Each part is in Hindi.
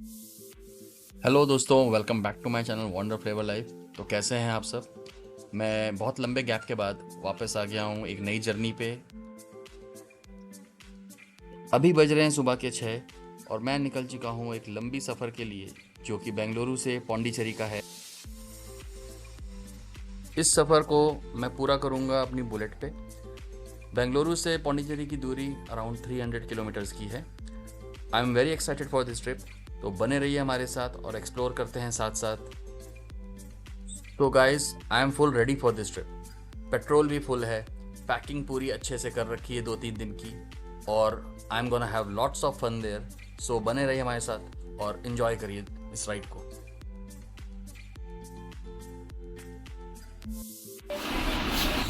हेलो दोस्तों, welcome back to my channel wonder flavour life. तो कैसे हैं आप सब? मैं बहुत लंबे गैप के बाद वापस आ गया हूँ एक नई जर्नी पे। अभी बज रहे हैं सुबह के 6 और मैं निकल चुका हूँ एक लंबी सफ़र के लिए जो कि बेंगलुरु से पौंडीचेरी का है। इस सफ़र को मैं पूरा करूँगा अपनी बुलेट पे। बेंगलुरु से पौंडीचेरी की दूरी अराउंड 300 किलोमीटर्स की है। I am very excited for this trip. तो बने रहिए हमारे साथ और एक्सप्लोर करते हैं साथ साथ। तो guys, I am full ready for this trip. Petrol भी फुल है, पैकिंग पूरी अच्छे से कर रखी है 2-3 दिन की, और I am gonna have lots of fun there. So बने रहिए हमारे साथ और इन्जॉय करिए इस राइड को।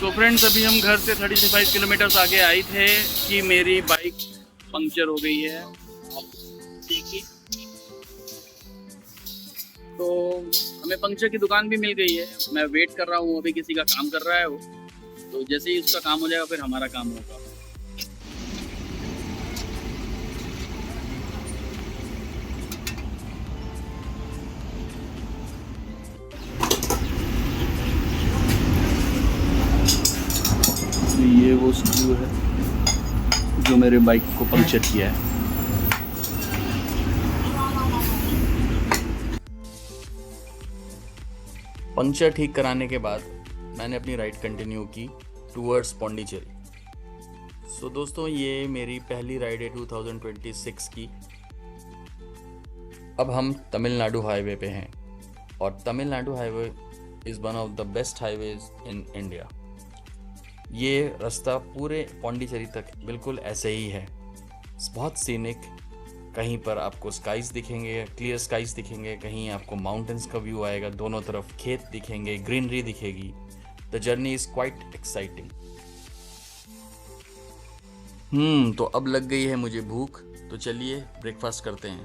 तो फ्रेंड्स, अभी हम घर से 35 किलोमीटर्स आगे आए थे कि मेरी बाइक पंक्चर हो गई है। देखिए, तो हमें पंक्चर की दुकान भी मिल गई है। मैं वेट कर रहा हूँ, अभी किसी का काम कर रहा है वो। तो जैसे ही उसका काम हो जाएगा फिर हमारा काम होगा। तो ये वो स्क्रू है जो मेरे बाइक को पंक्चर किया है। पंक्चर ठीक कराने के बाद मैंने अपनी राइड कंटिन्यू की टूवर्ड्स पौंडीचेरी। सो दोस्तों, ये मेरी पहली राइड है 2026 की। अब हम तमिलनाडु हाईवे पे हैं और Tamil Nadu highway is one of the best highways in India. ये रास्ता पूरे पौंडीचेरी तक बिल्कुल ऐसे ही है, बहुत सीनिक। कहीं पर आपको स्काइज दिखेंगे, क्लियर स्काइज दिखेंगे, कहीं आपको माउंटेन्स का व्यू आएगा, दोनों तरफ खेत दिखेंगे, ग्रीनरी दिखेगी। The journey is quite exciting. तो अब लग गई है मुझे भूख, तो चलिए ब्रेकफास्ट करते हैं।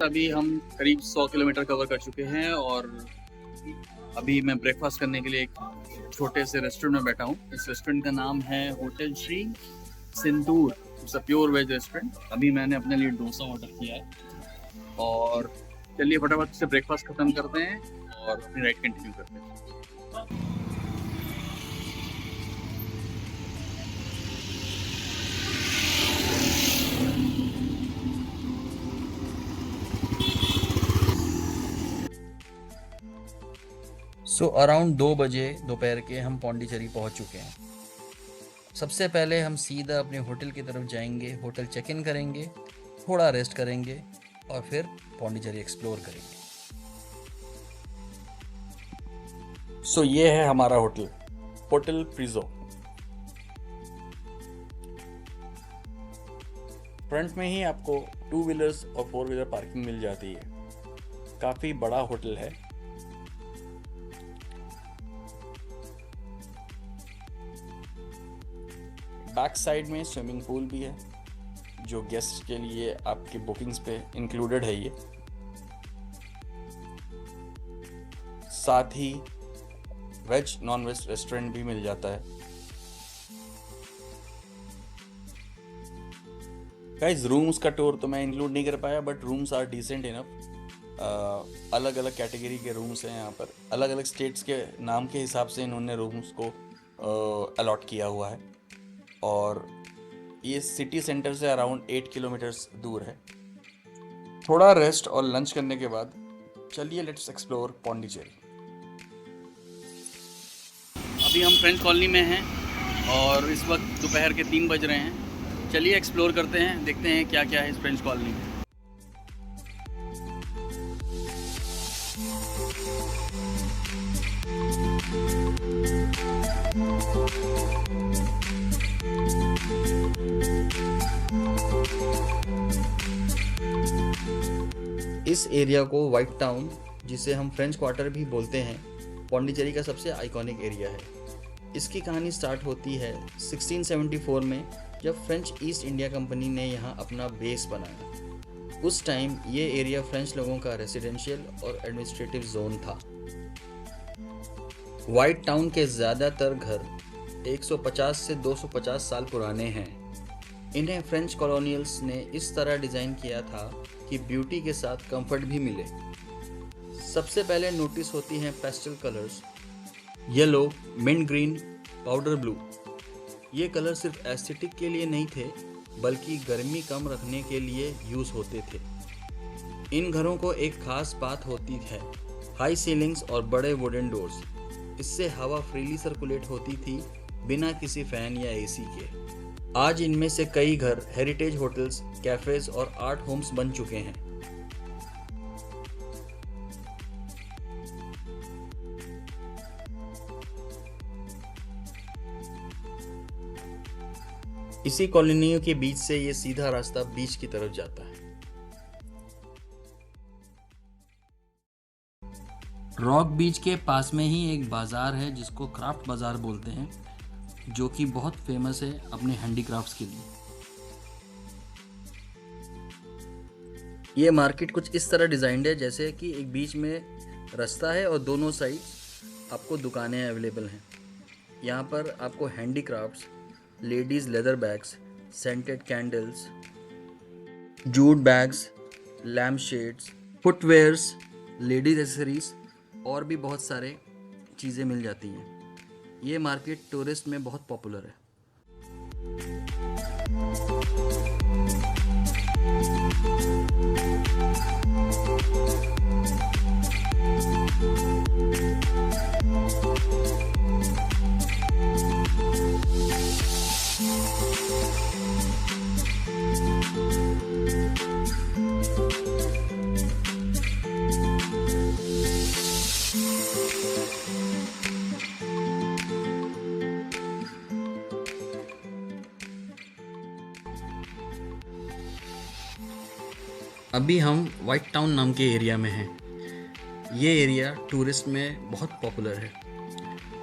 अभी हम करीब 100 किलोमीटर कवर कर चुके हैं और अभी मैं ब्रेकफास्ट करने के लिए एक छोटे से रेस्टोरेंट में बैठा हूँ। इस रेस्टोरेंट का नाम है hotel Shri Sindoor. It's a pure veg restaurant. अभी मैंने अपने लिए डोसा ऑर्डर किया है और चलिए फटाफट से ब्रेकफास्ट खत्म करते हैं और अपनी राइड कंटिन्यू करते हैं। सो अराउंड 2 बजे दोपहर के हम पौंडीचेरी पहुंच चुके हैं। सबसे पहले हम सीधा अपने होटल की तरफ जाएंगे, होटल चेक इन करेंगे, थोड़ा रेस्ट करेंगे और फिर पौंडीचेरी एक्सप्लोर करेंगे। सो ये है हमारा होटल, होटल प्रिजो। फ्रंट में ही आपको 2 व्हीलर्स और 4 व्हीलर पार्किंग मिल जाती है। काफ़ी बड़ा होटल है। बैक साइड में स्विमिंग पूल भी है जो गेस्ट के लिए आपके बुकिंग्स पे इंक्लूडेड है। ये साथ ही वेज नॉन वेज रेस्टोरेंट भी मिल जाता है। गाइस, रूम्स का टूर तो मैं इंक्लूड नहीं कर पाया, but rooms are decent enough. अलग अलग कैटेगरी के रूम्स हैं यहाँ पर। अलग अलग स्टेट्स के नाम के हिसाब से इन्होंने रूम्स को अलॉट किया हुआ है और ये सिटी सेंटर से अराउंड 8 किलोमीटर्स दूर है। थोड़ा रेस्ट और लंच करने के बाद चलिए लेट्स एक्सप्लोर पौंडीचेरी। अभी हम फ्रेंच कॉलोनी में हैं और इस वक्त दोपहर के 3 बज रहे हैं। चलिए एक्सप्लोर करते हैं, देखते हैं क्या क्या है इस फ्रेंच कॉलोनी में। इस एरिया को वाइट टाउन, जिसे हम फ्रेंच क्वार्टर भी बोलते हैं, पौंडीचेरी का सबसे आइकॉनिक एरिया है। इसकी कहानी स्टार्ट होती है 1674 में, जब फ्रेंच ईस्ट इंडिया कंपनी ने यहाँ अपना बेस बनाया। उस टाइम ये एरिया फ्रेंच लोगों का रेसिडेंशियल और एडमिनिस्ट्रेटिव जोन था। वाइट टाउन के ज़्यादातर घर 150 से 250 साल पुराने हैं। इन्हें फ्रेंच कॉलोनियल्स ने इस तरह डिज़ाइन किया था कि ब्यूटी के साथ कंफर्ट भी मिले। सबसे पहले नोटिस होती हैं pastel colours, yellow, mint green, powder blue. ये कलर सिर्फ एस्थेटिक के लिए नहीं थे, बल्कि गर्मी कम रखने के लिए यूज़ होते थे। इन घरों को एक खास बात होती है, हाई सीलिंग्स और बड़े वुडन डोर्स। इससे हवा फ्रीली सर्कुलेट होती थी, बिना किसी फैन या एसी के। आज इनमें से कई घर हेरिटेज होटल्स, कैफेज और आर्ट होम्स बन चुके हैं। इसी कॉलोनियों के बीच से ये सीधा रास्ता बीच की तरफ जाता है। रॉक बीच के पास में ही एक बाजार है जिसको क्राफ्ट बाजार बोलते हैं, जो कि बहुत फेमस है अपने हैंडीक्राफ्ट्स के लिए। ये मार्केट कुछ इस तरह डिज़ाइंड है जैसे कि एक बीच में रास्ता है और दोनों साइड आपको दुकानें अवेलेबल हैं। यहाँ पर आपको handicrafts, ladies leather bags, scented candles, jute bags, lamp shades, footwears, ladies accessories और भी बहुत सारे चीज़ें मिल जाती हैं। ये मार्केट टूरिस्ट में बहुत पॉपुलर है। अभी हम वाइट टाउन नाम के एरिया में हैं। ये एरिया टूरिस्ट में बहुत पॉपुलर है।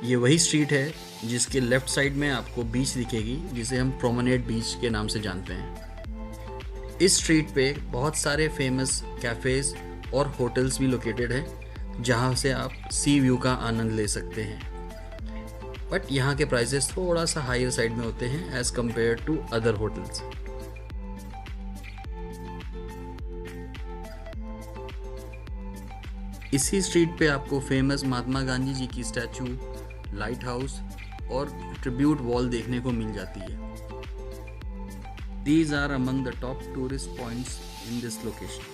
ये वही स्ट्रीट है जिसके लेफ़्ट साइड में आपको बीच दिखेगी, जिसे हम प्रोमेनेड बीच के नाम से जानते हैं। इस स्ट्रीट पे बहुत सारे फेमस कैफ़ेज़ और होटल्स भी लोकेटेड है, जहाँ से आप सी व्यू का आनंद ले सकते हैं। बट यहाँ के प्राइसेस थोड़ा सा हायर साइड में होते हैं as compare to other hotels. इसी स्ट्रीट पे आपको फेमस महात्मा गांधी जी की स्टैचू, लाइट हाउस और ट्रिब्यूट वॉल देखने को मिल जाती है। These are among the top tourist points in this location.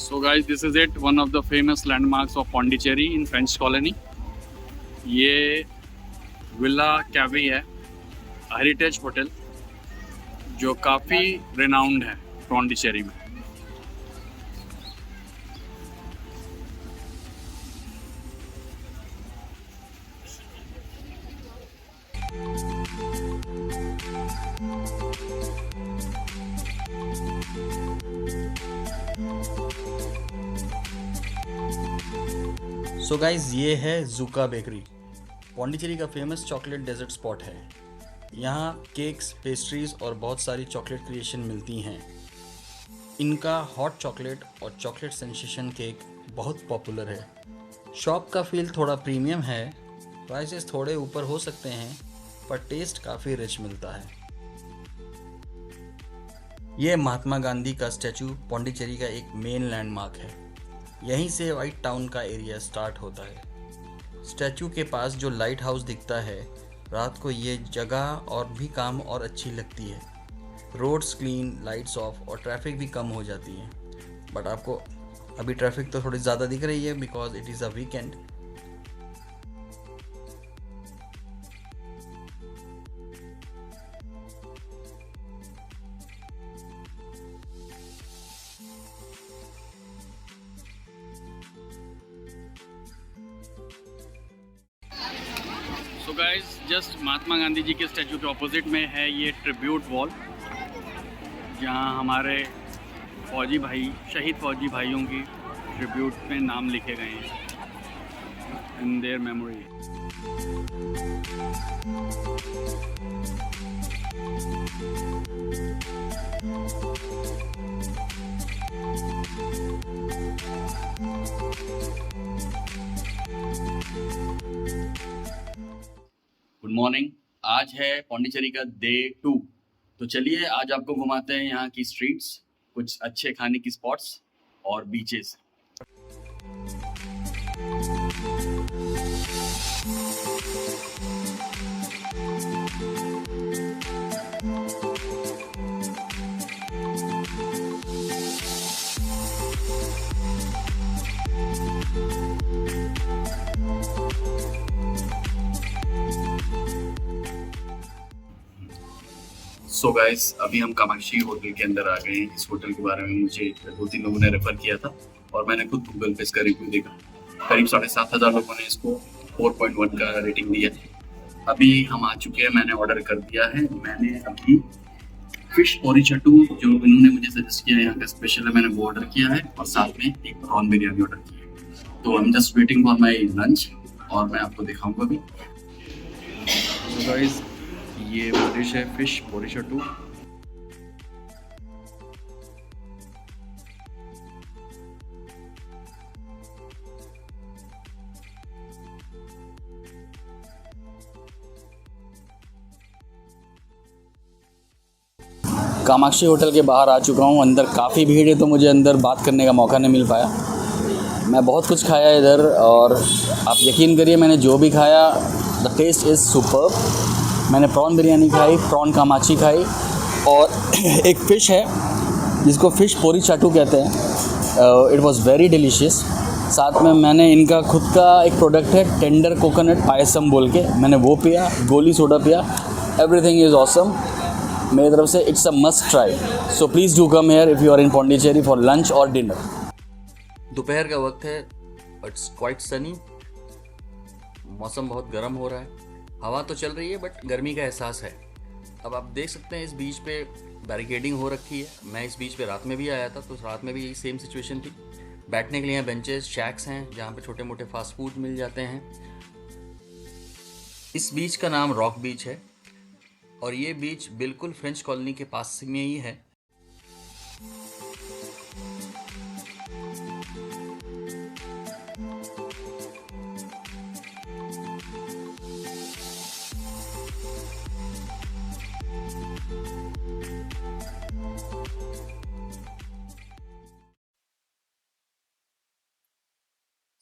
So guys, this is it, one of the famous landmarks of Pondicherry in French colony. ये विला कैवी है, हेरिटेज होटल, जो काफ़ी रिनाउंड है पौंडीचेरी में। सो गाइज, ये है ज़ूका बेकरी। पौंडीचेरी का फेमस चॉकलेट डेजर्ट स्पॉट है। यहाँ केक्स, पेस्ट्रीज और बहुत सारी चॉकलेट क्रिएशन मिलती हैं। इनका हॉट चॉकलेट और चॉकलेट सेंसेशन केक बहुत पॉपुलर है। शॉप का फील थोड़ा प्रीमियम है, प्राइसेस थोड़े ऊपर हो सकते हैं, पर टेस्ट काफ़ी रिच मिलता है। ये महात्मा गांधी का स्टैचू पौंडीचेरी का एक मेन लैंडमार्क है। यहीं से वाइट टाउन का एरिया स्टार्ट होता है। स्टैचू के पास जो लाइट हाउस दिखता है, रात को ये जगह और भी काम और अच्छी लगती है। रोड्स क्लीन, लाइट्स ऑफ और ट्रैफिक भी कम हो जाती है। बट आपको अभी ट्रैफिक तो थोड़ी ज़्यादा दिख रही है because it is a weekend. So guys just Mahatma Gandhi ji के स्टैचू के ऑपोजिट में है ये ट्रिब्यूट वॉल, जहाँ हमारे फौजी भाई, शहीद फौजी भाइयों की ट्रिब्यूट में नाम लिखे गए हैं in their memory. Good morning. आज है पौंडीचेरी का डे 2। तो चलिए आज आपको घुमाते हैं यहाँ की स्ट्रीट्स, कुछ अच्छे खाने की स्पॉट्स और बीचेस। सो गाइस अभी हम कामाक्षी होटल के अंदर आ गए हैं। इस होटल के बारे में मुझे 2-3 लोगों ने रेफर किया था और मैंने खुद गूगल पे इसका रिव्यू देखा। करीब 7,500 लोगों ने इसको 4.1 का रेटिंग दिया है। अभी हम आ चुके हैं, मैंने ऑर्डर कर दिया है। मैंने अभी फिश पोरीचट्टू जो इन्होंने मुझे सजेस्ट किया है, यहाँ का स्पेशल है, मैंने वो ऑर्डर किया है और साथ में एक प्रॉन बिरयानी ऑर्डर की है। तो I am just waiting for my lunch और मैं आपको दिखाऊंगा अभी। तो गाइस ये डिश है फिश पोरीचट्टू। कामाक्षी होटल के बाहर आ चुका हूँ। अंदर काफ़ी भीड़ है तो मुझे अंदर बात करने का मौका नहीं मिल पाया। मैं बहुत कुछ खाया इधर और आप यकीन करिए मैंने जो भी खाया द टेस्ट इज़ सुपर्ब। मैंने प्रॉन बिरयानी खाई, प्रॉन कामाक्षी खाई और एक फ़िश है जिसको फ़िश पोरीचट्टू कहते हैं। It was very delicious. साथ में मैंने इनका खुद का एक प्रोडक्ट है टेंडर कोकोनट पायसम बोल के, मैंने वो पिया, गोली सोडा पिया। Everything is awesome. मेरी तरफ से it's a must try. So please do come here if you are in Pondicherry for lunch और डिनर। दोपहर का वक्त है, इट्स क्वाइट सनी। मौसम बहुत गर्म हो रहा है, हवा तो चल रही है बट गर्मी का एहसास है। अब आप देख सकते हैं इस बीच पे बैरिकेडिंग हो रखी है। मैं इस बीच पे रात में भी आया था तो रात में भी यही सेम सिचुएशन थी। बैठने के लिए यहाँ बेंचेस, शैक्स हैं जहाँ पे छोटे मोटे फास्ट फूड मिल जाते हैं। इस बीच का नाम रॉक बीच है और ये बीच बिल्कुल फ्रेंच कॉलोनी के पास में ही है।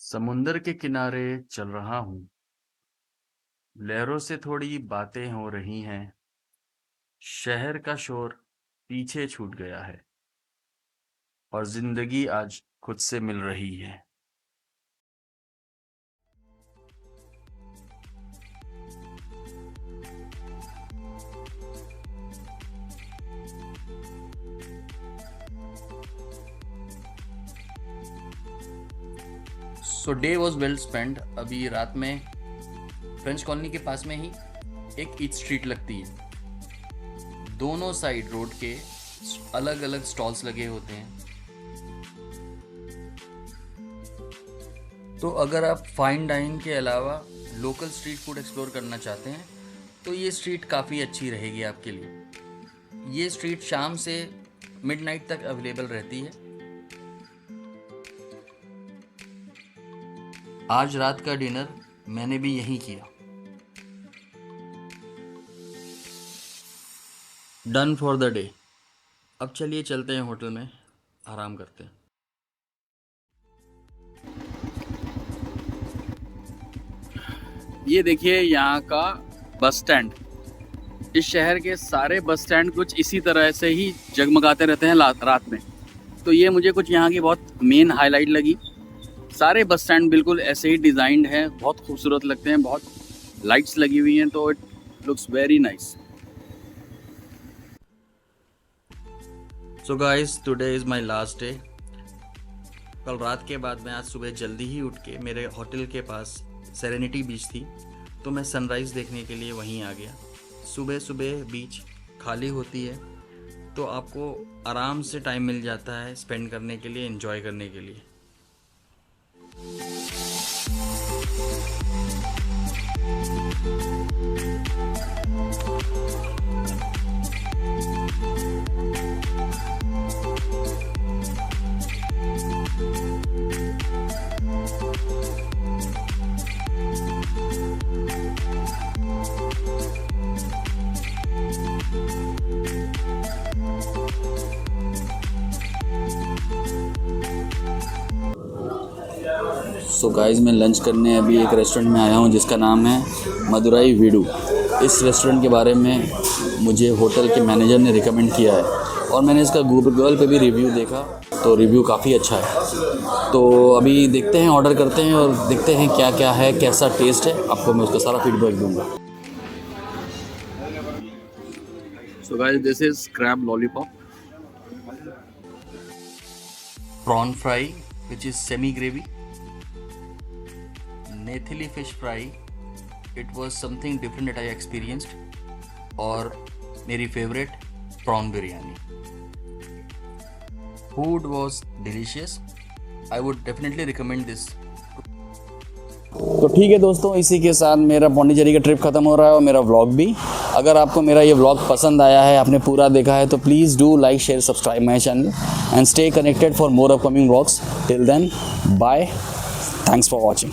समुंदर के किनारे चल रहा हूँ, लहरों से थोड़ी बातें हो रही हैं। शहर का शोर पीछे छूट गया है और जिंदगी आज खुद से मिल रही है। सो डे वॉज वेल स्पेंड। अभी रात में फ्रेंच कॉलोनी के पास में ही एक ईट स्ट्रीट लगती है। दोनों साइड रोड के अलग अलग स्टॉल्स लगे होते हैं। तो अगर आप फाइन डाइन के अलावा लोकल स्ट्रीट फूड एक्सप्लोर करना चाहते हैं तो ये स्ट्रीट काफ़ी अच्छी रहेगी आपके लिए। ये स्ट्रीट शाम से मिडनाइट तक अवेलेबल रहती है। आज रात का डिनर मैंने भी यहीं किया। Done for the day. अब चलिए चलते हैं होटल में, आराम करते हैं। ये देखिए यहाँ का बस स्टैंड। इस शहर के सारे बस स्टैंड कुछ इसी तरह से ही जगमगाते रहते हैं रात में। तो ये मुझे कुछ यहाँ की बहुत मेन हाईलाइट लगी। सारे बस स्टैंड बिल्कुल ऐसे ही डिज़ाइंड हैं, बहुत खूबसूरत लगते हैं, बहुत लाइट्स लगी हुई हैं, तो it looks very nice. So guys today is my last day. कल रात के बाद मैं आज सुबह जल्दी ही उठ के मेरे होटल के पास सेरेनिटी बीच थी तो मैं सनराइज़ देखने के लिए वहीं आ गया। सुबह सुबह बीच खाली होती है तो आपको आराम से टाइम मिल जाता है स्पेंड करने के लिए, एंजॉय करने के लिए। सो गाइस, मैं लंच करने अभी एक रेस्टोरेंट में आया हूँ जिसका नाम है मदुराई वीडू। इस रेस्टोरेंट के बारे में मुझे होटल के मैनेजर ने रिकमेंड किया है और मैंने इसका गूगल पे भी रिव्यू देखा तो रिव्यू काफ़ी अच्छा है। तो अभी देखते हैं, ऑर्डर करते हैं और देखते हैं क्या क्या है, कैसा टेस्ट है। आपको मैं उसका सारा फीडबैक दूंगा। So guys, this is crab lollipop, prawn fry which is semi gravy, nethili fish fry, it was something different that I experienced, और मेरी favourite prawn biryani. Food was delicious, I would definitely recommend this. तो ठीक है दोस्तों, इसी के साथ मेरा पौंडीचेरी का ट्रिप ख़त्म हो रहा है और मेरा व्लॉग भी। अगर आपको मेरा ये व्लॉग पसंद आया है, आपने पूरा देखा है, तो please do like, share, subscribe my channel and stay connected for more upcoming vlogs. Till then, bye, thanks for watching.